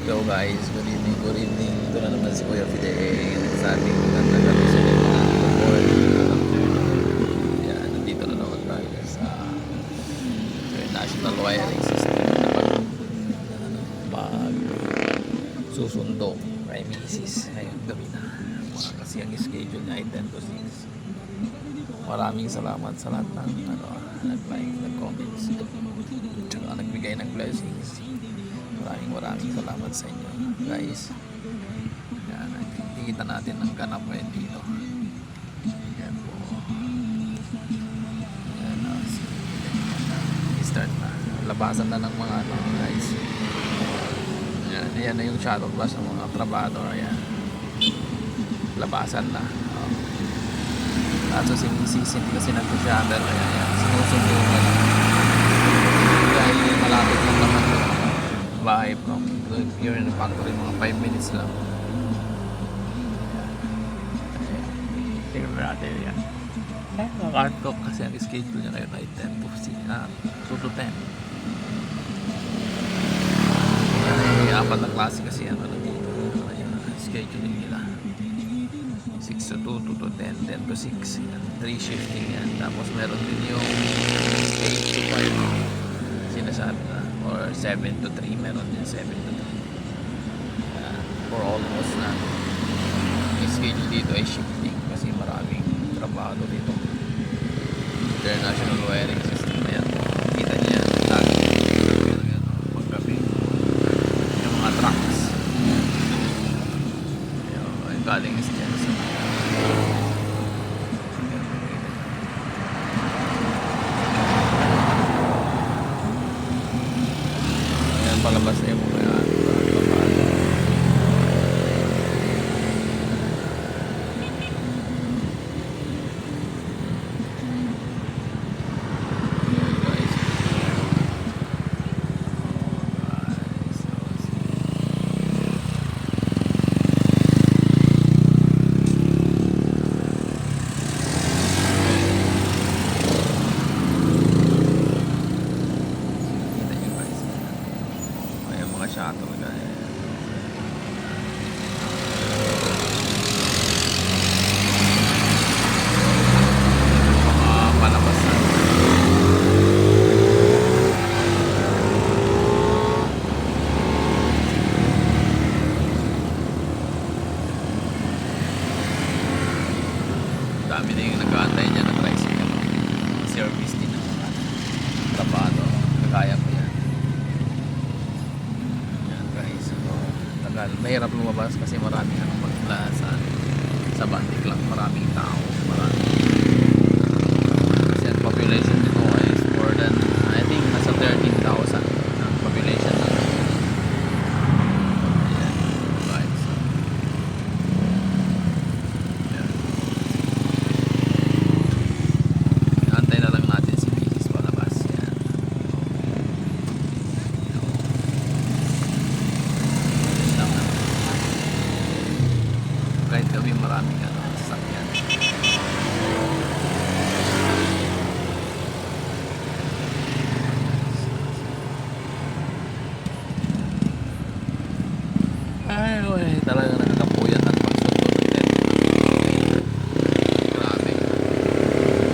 Hello guys, good evening, good evening. Ito na naman si Kuya Fidel sa ating magandang gabi sa inyo mga kapatid. Yan, nandito na naman tayo sa National Wiring System na pag susundo kay Mrs. Ngayong gabi na. Kasi ang schedule niya ay 10 to 6. Maraming salamat sa lahat ng nag-like, nag-comments, tsaka nagbigay ng blessings. Maraming salamat sa inyo guys. Yan, nakikita natin ang ganap ngayon dito. Yan po. Yan, start na. Labasan na ng mga guys. Yan na yung shuttle bus ng mga trabador. Yan. Labasan na. Kaso si Mrs. hindi kasi nag-shuttle. Yan. Sinusundo na lang. Dahil malapit lang naman yung bahay from here in the factory, mga 5 minutes lang. Tingnan natin yan. Nakaka-talk kasi ang schedule niya ngayon ay 10 to 10. Ay, apat na klase kasi yan dito. Ayan, scheduling nila 6 to 2, 2 to 10, 10 to 6 yan. 3 shifting yan. Tapos meron din yung 8 to 5 sinasabi na, or 7 to 3, meron din 7 to 3 for almost na yung schedule dito ay shifting kasi maraming trabaho dito. International wiring system na yan, kita niya lagi paggabi yung mga trucks yung galing is dyan sa palabas na yung mga shuttle guys. Palabas na. Dami na yung nag-aantay dyan ng tricycle. Service din ang mga trabaho. Kaya ko yan. Mahirap lumabas kasi marami nang magmula sa Bantic lang, maraming tao, kasi ang population dito is more than I think nasa 13,000 ang population na. Ayan guys, antay na lang natin si Mrs. palabas. Yan. Kahit kami maraming sasakyan. Ay, talaga nakakapuyan at pagsundo ng net. Grabe.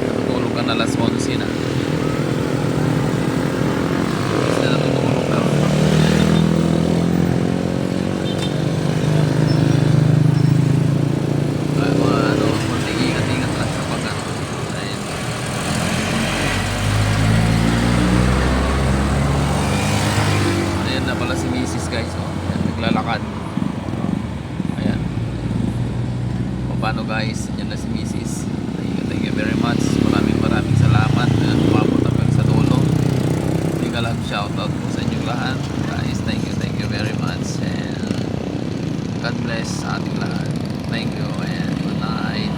Natutulog ka na alas 11 na. Basta natutulog ka. Pala si Mrs. guys, ayan, naglalakad. Ayan. O paano guys, yan na si Mrs. Thank you very much. Maraming salamat na umabot hanggang sa dulo. Hindi ka lang shoutout po sa inyong lahat guys. Thank you very much, and God bless sa ating lahat. Thank you and good night.